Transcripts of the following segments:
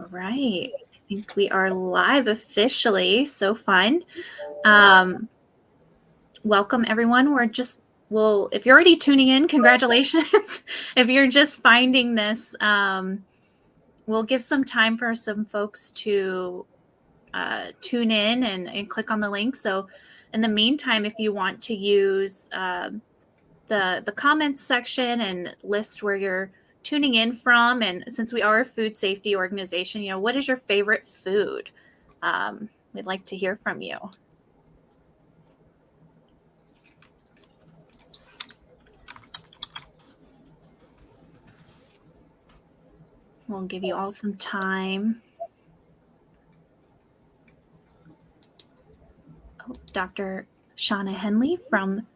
All right. I think we are live officially. So fun. Welcome, everyone. If you're already tuning in, congratulations. If you're just finding this, we'll give some time for some folks to tune in and click on the link. So in the meantime, if you want to use the comments section and list where you're tuning in from, and since we are a food safety organization, what is your favorite food? We'd like to hear from you. We'll give you all some time. Oh, Dr. Shauna Henley from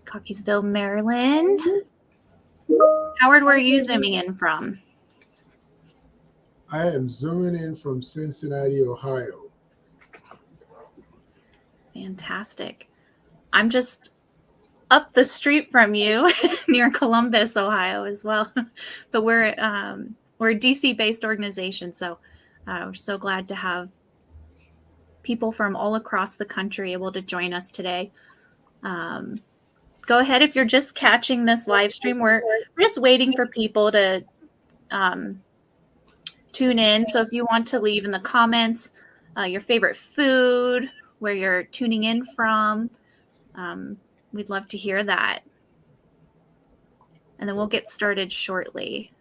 Cockeysville, Maryland. Howard, where are you zooming in from? I am zooming in from Cincinnati, Ohio. Fantastic. I'm just up the street from you near Columbus, Ohio as well. But we're a DC-based organization, so we're so glad to have people from all across the country able to join us today. Go ahead if you're just catching this live stream. We're just waiting for people to tune in. So if you want to leave in the comments your favorite food, where you're tuning in from, we'd love to hear that. And then we'll get started shortly.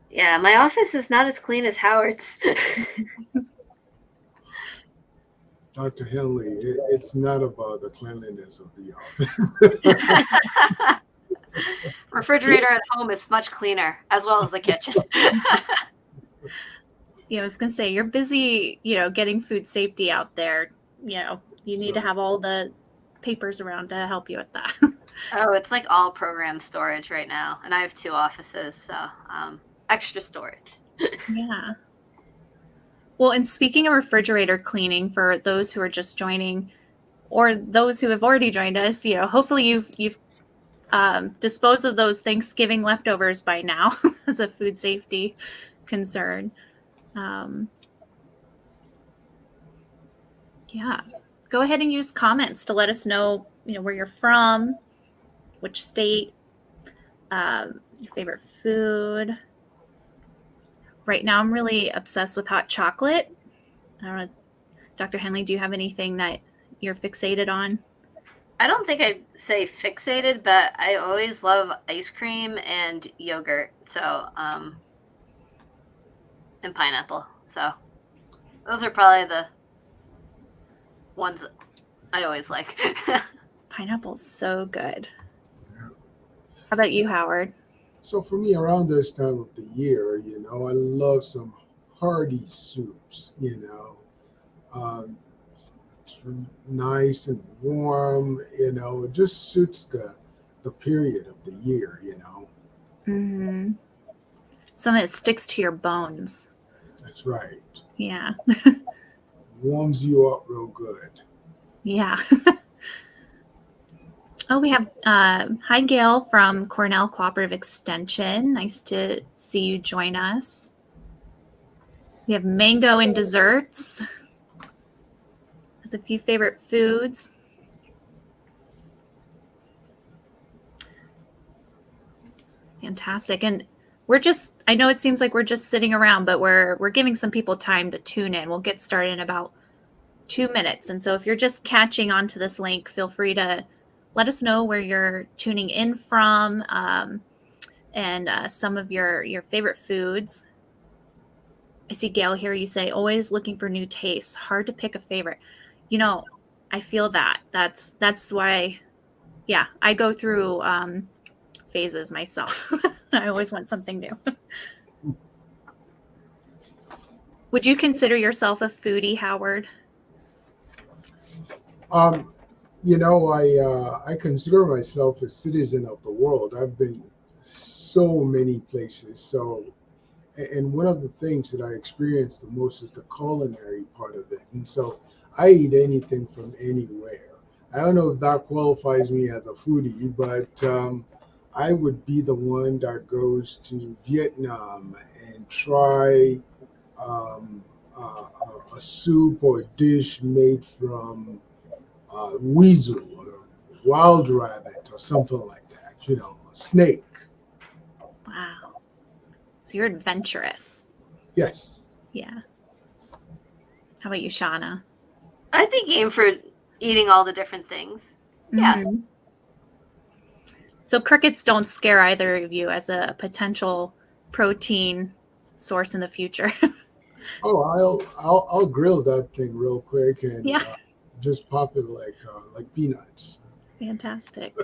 Yeah, my office is not as clean as Howard's. Dr. Henley, it's not about the cleanliness of the office. Refrigerator at home is much cleaner, as well as the kitchen. I was going to say, you're busy, getting food safety out there. You need to have all the papers around to help you with that. Oh, it's like all program storage right now. And I have 2 offices, so extra storage. Yeah. Well, and speaking of refrigerator cleaning, for those who are just joining or those who have already joined us, hopefully you've disposed of those Thanksgiving leftovers by now as a food safety concern. Yeah, go ahead and use comments to let us know, where you're from, which state, your favorite food. Right now, I'm really obsessed with hot chocolate. I don't know, Dr. Henley, do you have anything that you're fixated on? I don't think I'd say fixated, but I always love ice cream and yogurt. So, and pineapple. So those are probably the ones that I always like. Pineapple's so good. How about you, Howard? So for me, around this time of the year, I love some hearty soups, nice and warm, it just suits the period of the year, Mm-hmm. Something that sticks to your bones. That's right. Yeah. Warms you up real good. Yeah. Oh, we have, hi, Gail from Cornell Cooperative Extension. Nice to see you join us. We have mango and desserts. There's a few favorite foods. Fantastic. And I know it seems like we're just sitting around, but we're giving some people time to tune in. We'll get started in about 2 minutes. And so if you're just catching onto this link, feel free to let us know where you're tuning in from, and some of your favorite foods. I see Gail here. You say, always looking for new tastes. Hard to pick a favorite. I feel that. That's why, yeah, I go through phases myself. I always want something new. Would you consider yourself a foodie, Howard? I consider myself a citizen of the world. I've been so many places. So, and one of the things that I experience the most is the culinary part of it. And so I eat anything from anywhere. I don't know if that qualifies me as a foodie, but I would be the one that goes to Vietnam and try um, a soup or dish made from weasel or wild rabbit or something like that, a snake. Wow. So you're adventurous. Yes. Yeah. How about you, Shauna? I think aim for eating all the different things. Yeah. Mhm. So crickets don't scare either of you as a potential protein source in the future. Oh, I'll grill that thing real quick and Yeah. just pop it like peanuts. Fantastic.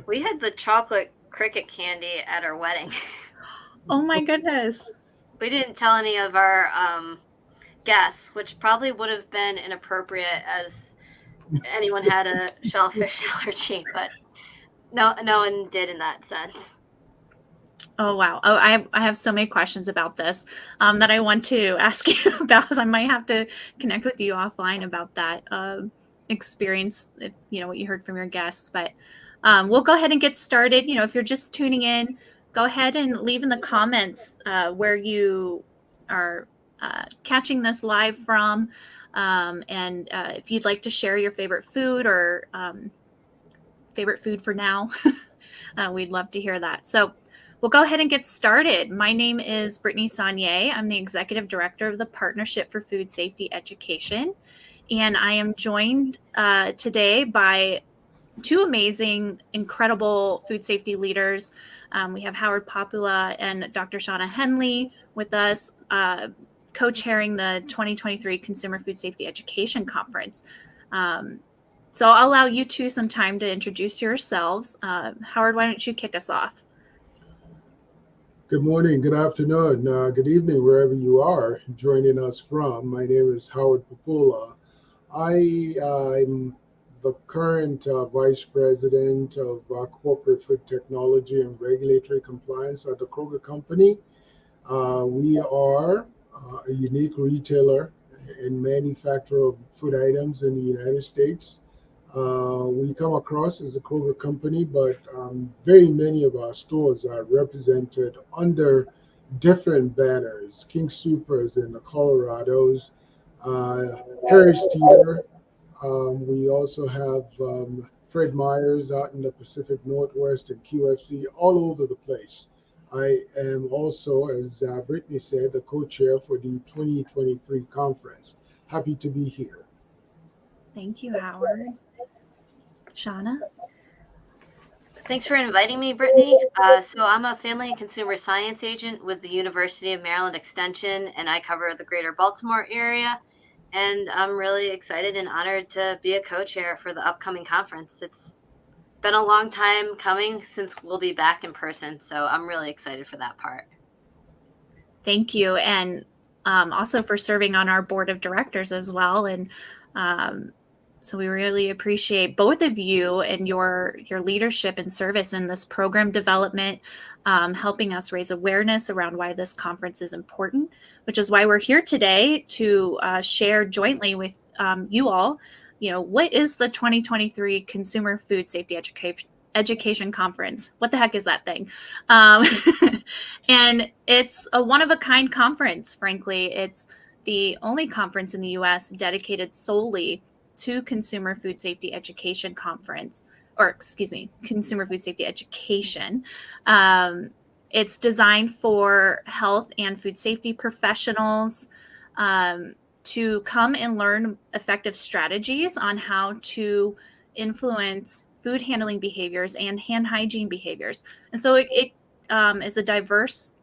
We had the chocolate cricket candy at our wedding. Oh my goodness. We didn't tell any of our guests, which probably would have been inappropriate as anyone had a shellfish allergy, but no one did in that sense. Oh, wow. Oh, I have so many questions about this that I want to ask you about. I might have to connect with you offline about that experience, if, what you heard from your guests. But we'll go ahead and get started. If you're just tuning in, go ahead and leave in the comments where you are catching this live from. And if you'd like to share your favorite food or favorite food for now, we'd love to hear that. So we'll go ahead and get started. My name is Britanny Saunier. I'm the Executive Director of the Partnership for Food Safety Education. And I am joined today by two amazing, incredible food safety leaders. We have Howard Popoola and Dr. Shauna Henley with us, co-chairing the 2023 Consumer Food Safety Education Conference. So I'll allow you two some time to introduce yourselves. Howard, why don't you kick us off? Good morning, good afternoon, good evening, wherever you are joining us from. My name is Howard Popoola. I'm the current Vice President of Corporate Food Technology and Regulatory Compliance at the Kroger Company. We are a unique retailer and manufacturer of food items in the United States. We come across as a Kroger company, but very many of our stores are represented under different banners. King Supers in the Colorados, Harris Teeter. We also have Fred Meyer's out in the Pacific Northwest and QFC all over the place. I am also, as Brittany said, the co-chair for the 2023 conference. Happy to be here. Thank you, Howard. Shauna? Thanks for inviting me, Brittany. So I'm a family and consumer science agent with the University of Maryland Extension, and I cover the greater Baltimore area. And I'm really excited and honored to be a co-chair for the upcoming conference. It's been a long time coming since we'll be back in person, so I'm really excited for that part. Thank you. And also for serving on our board of directors as well. And so we really appreciate both of you and your leadership and service in this program development, helping us raise awareness around why this conference is important, which is why we're here today to share jointly with you all, what is the 2023 Consumer Food Safety Education Conference? What the heck is that thing? And it's a one-of-a-kind conference, frankly. It's the only conference in the U.S. dedicated solely to Consumer Food Safety Education Conference, Consumer Food Safety Education. It's designed for health and food safety professionals to come and learn effective strategies on how to influence food handling behaviors and hand hygiene behaviors. And so it is a diverse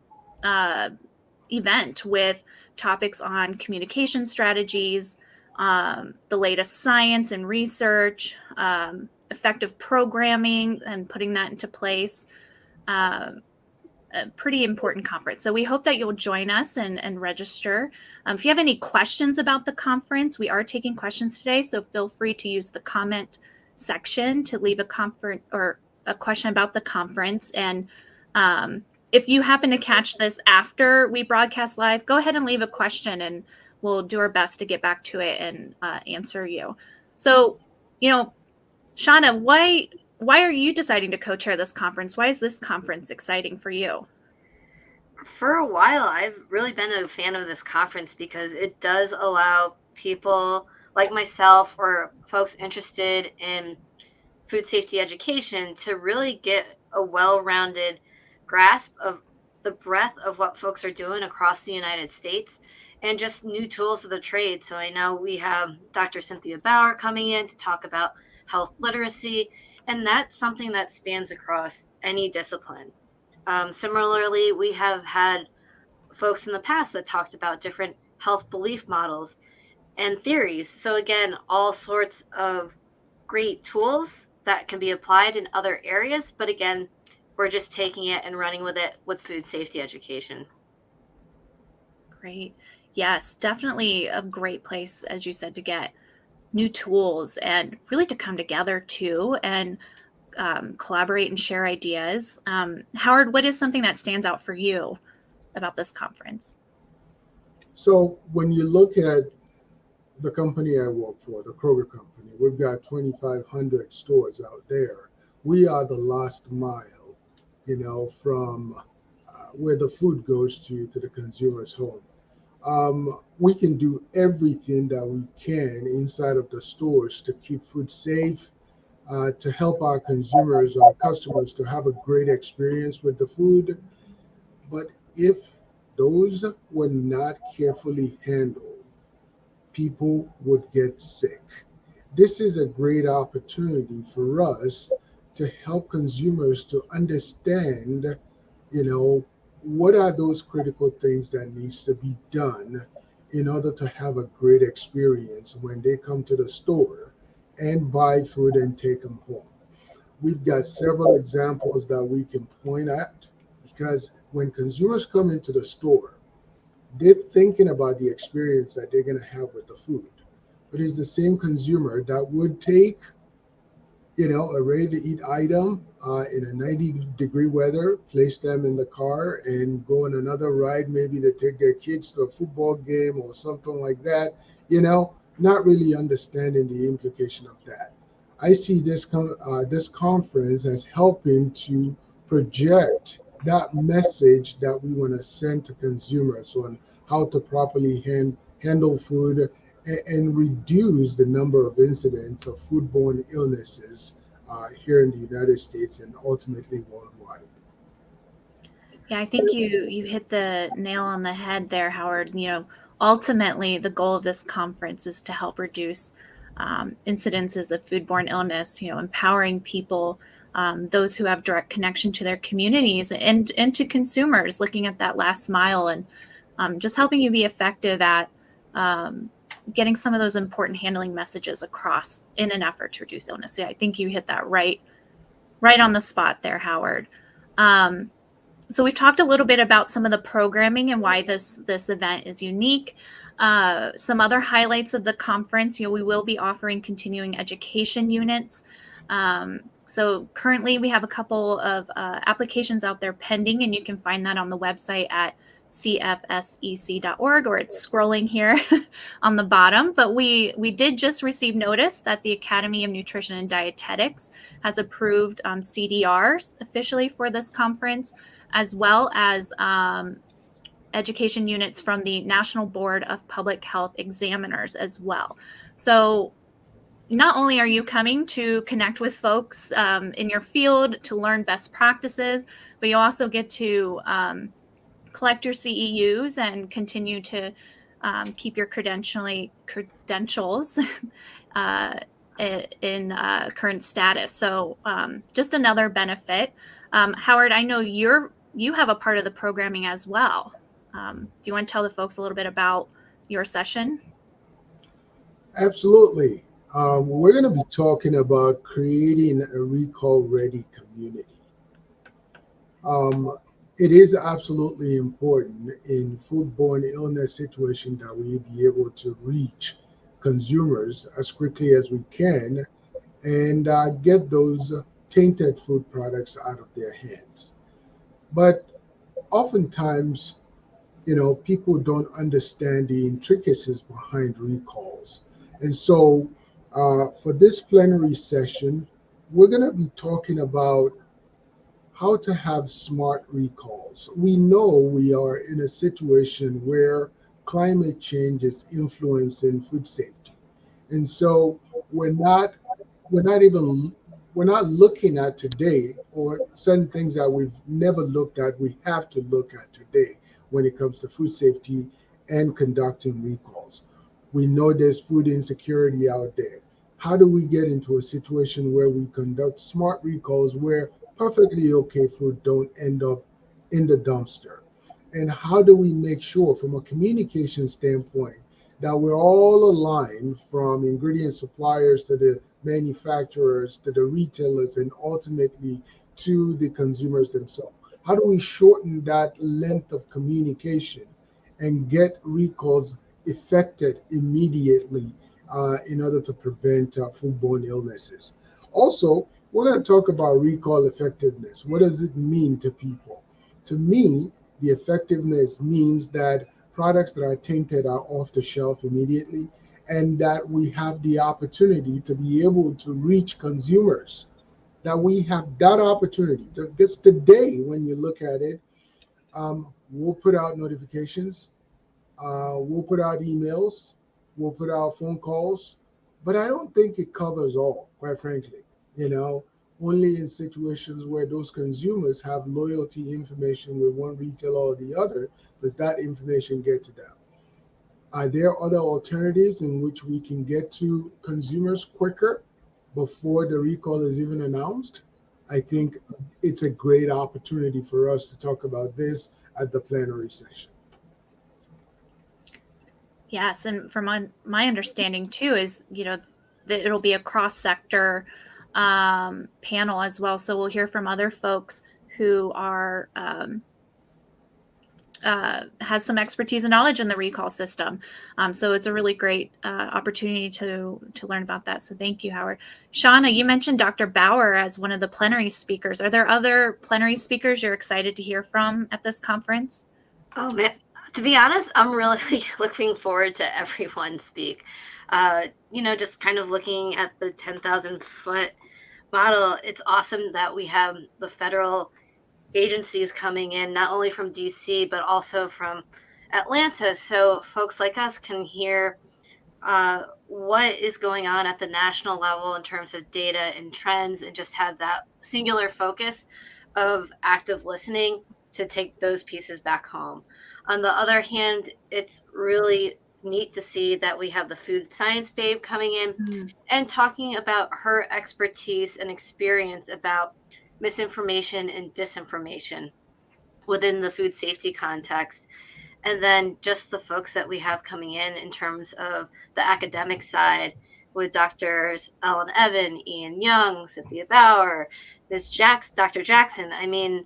event with topics on communication strategies, the latest science and research, effective programming and putting that into place. A pretty important conference. So we hope that you'll join us and register. If you have any questions about the conference, we are taking questions today. So feel free to use the comment section to leave a question about the conference. And if you happen to catch this after we broadcast live, go ahead and leave a question and we'll do our best to get back to it and answer you. So, Shauna, why why are you deciding to co-chair this conference? Why is this conference exciting for you? For a while, I've really been a fan of this conference because it does allow people like myself or folks interested in food safety education to really get a well-rounded grasp of the breadth of what folks are doing across the United States and just new tools of the trade. So I know we have Dr. Cynthia Bauer coming in to talk about health literacy, and that's something that spans across any discipline. Similarly, we have had folks in the past that talked about different health belief models and theories. So again, all sorts of great tools that can be applied in other areas. But again, we're just taking it and running with it with food safety education. Great. Yes, definitely a great place, as you said, to get new tools and really to come together too and collaborate and share ideas. Howard, what is something that stands out for you about this conference? So when you look at the company I work for, the Kroger company, we've got 2,500 stores out there. We are the last mile, from where the food goes to the consumer's home. We can do everything that we can inside of the stores to keep food safe, to help our consumers, our customers, to have a great experience with the food. But if those were not carefully handled, people would get sick. This is a great opportunity for us to help consumers to understand, what are those critical things that needs to be done in order to have a great experience when they come to the store and buy food and take them home. We've got several examples that we can point at because when consumers come into the store, they're thinking about the experience that they're going to have with the food. But it's the same consumer that would take, a ready-to-eat item in a 90-degree weather, place them in the car and go on another ride, maybe to take their kids to a football game or something like that, not really understanding the implication of that. I see this conference as helping to project that message that we want to send to consumers on how to properly handle food and reduce the number of incidents of foodborne illnesses here in the United States and ultimately worldwide. Yeah, I think you hit the nail on the head there, Howard. Ultimately, the goal of this conference is to help reduce incidences of foodborne illness, empowering people, those who have direct connection to their communities and to consumers, looking at that last mile and just helping you be effective at getting some of those important handling messages across in an effort to reduce illness. So yeah, I think you hit that right on the spot there, Howard. So we've talked a little bit about some of the programming and why this event is unique. Some other highlights of the conference, we will be offering continuing education units. So currently we have a couple of applications out there pending, and you can find that on the website at CFSEC.org, or it's scrolling here on the bottom. But we did just receive notice that the Academy of Nutrition and Dietetics has approved CDRs officially for this conference, as well as education units from the National Board of Public Health Examiners as well. So not only are you coming to connect with folks in your field to learn best practices, but you also get to collect your CEUs and continue to keep your credentials in current status. So just another benefit. Howard, I know you have a part of the programming as well. Do you want to tell the folks a little bit about your session? Absolutely. We're going to be talking about creating a recall-ready community. It is absolutely important in foodborne illness situation that we be able to reach consumers as quickly as we can and get those tainted food products out of their hands. But oftentimes, people don't understand the intricacies behind recalls. And so for this plenary session, we're going to be talking about how to have smart recalls. We know we are in a situation where climate change is influencing food safety. And so we're not we're not even we're not looking at today, or certain things that we've never looked at, we have to look at today when it comes to food safety and conducting recalls. We know there's food insecurity out there. How do we get into a situation where we conduct smart recalls where perfectly okay food don't end up in the dumpster? And how do we make sure from a communication standpoint that we're all aligned, from ingredient suppliers to the manufacturers to the retailers and ultimately to the consumers themselves? How do we shorten that length of communication and get recalls effected immediately in order to prevent foodborne illnesses? Also, we're going to talk about recall effectiveness. What does it mean to people? To me, the effectiveness means that products that are tainted are off the shelf immediately, and that we have the opportunity to be able to reach consumers, that we have that opportunity. This today, when you look at it, we'll put out notifications, we'll put out emails, we'll put out phone calls, but I don't think it covers all, quite frankly. You know, only in situations where those consumers have loyalty information with one retailer or the other does that information get to them. Are there other alternatives in which we can get to consumers quicker before the recall is even announced? I think it's a great opportunity for us to talk about this at the plenary session. Yes, and from my understanding too is, that it'll be a cross-sector panel as well. So we'll hear from other folks who are has some expertise and knowledge in the recall system. So it's a really great opportunity to learn about that. So thank you, Howard. Shauna, you mentioned Dr. Bauer as one of the plenary speakers. Are there other plenary speakers you're excited to hear from at this conference? Oh man, to be honest, I'm really looking forward to everyone speak. Just kind of looking at the 10,000 foot model, it's awesome that we have the federal agencies coming in, not only from DC, but also from Atlanta. So folks like us can hear what is going on at the national level in terms of data and trends, and just have that singular focus of active listening to take those pieces back home. On the other hand, it's really neat to see that we have the food science babe coming in and talking about her expertise and experience about misinformation and disinformation within the food safety context. And then just the folks that we have coming in terms of the academic side, with Drs. Ellen Evan, Ian Young, Cynthia Bauer, Dr. Jackson. I mean,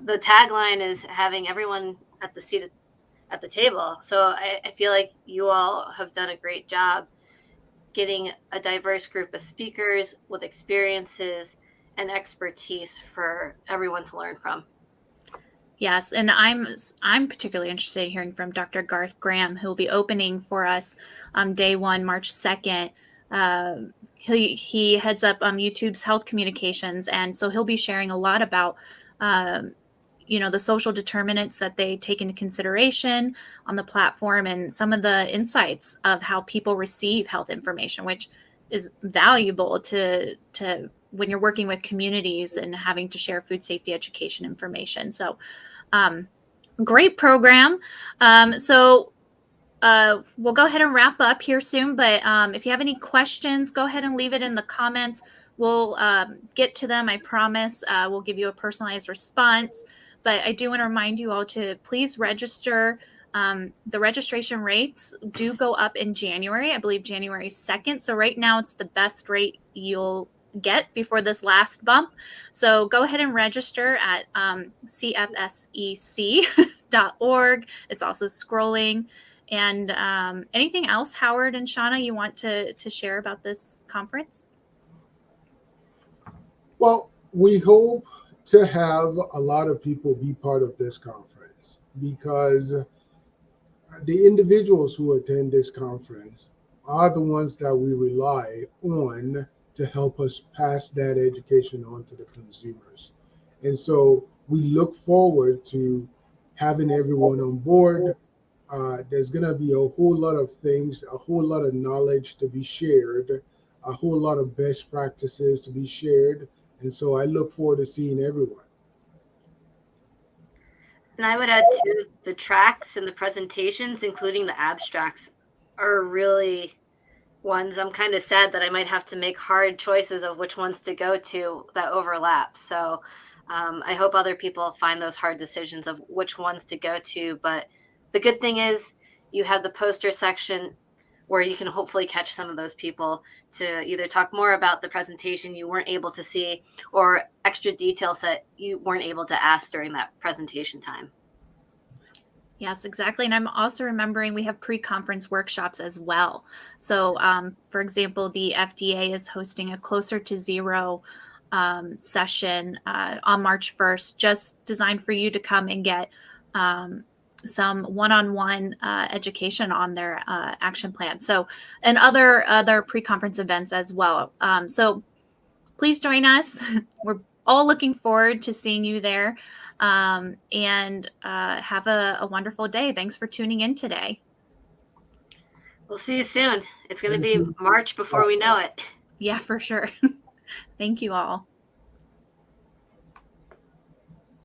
the tagline is having everyone at the seat at the table. So I feel like you all have done a great job getting a diverse group of speakers with experiences and expertise for everyone to learn from. Yes, and I'm particularly interested in hearing from Dr. Garth Graham, who will be opening for us day one, March 2nd. He heads up YouTube's health communications, and so he'll be sharing a lot about the social determinants that they take into consideration on the platform, and some of the insights of how people receive health information, which is valuable to when you're working with communities and having to share food safety education information. So great program. So we'll go ahead and wrap up here soon, but if you have any questions, go ahead and leave it in the comments. We'll get to them, I promise. We'll give you a personalized response. But I do want to remind you all to please register. The registration rates do go up in January, I believe January 2nd. So right now it's the best rate you'll get before this last bump. So go ahead and register at CFSEC.org. It's also scrolling. And anything else, Howard and Shauna, you want to share about this conference? Well, we hope to have a lot of people be part of this conference, because the individuals who attend this conference are the ones that we rely on to help us pass that education on to the consumers. And so we look forward to having everyone on board. There's going to be a whole lot of things, a whole lot of knowledge to be shared, a whole lot of best practices to be shared. And so I look forward to seeing everyone. And I would add to the tracks and the presentations, including the abstracts, are really ones I'm kind of sad that I might have to make hard choices of which ones to go to that overlap. So I hope other people find those hard decisions of which ones to go to. But the good thing is you have the poster section where you can hopefully catch some of those people to either talk more about the presentation you weren't able to see or extra details that you weren't able to ask during that presentation time. Yes, exactly. And I'm also remembering we have pre-conference workshops as well. So, for example, the FDA is hosting a Closer to Zero session on March 1st, just designed for you to come and get some one-on-one education on their action plan. So, and other pre-conference events as well. So please join us. We're all looking forward to seeing you there. And have a wonderful day. Thanks for tuning in today. We'll see you soon. It's going to be March before we know it. Yeah, for sure. Thank you all.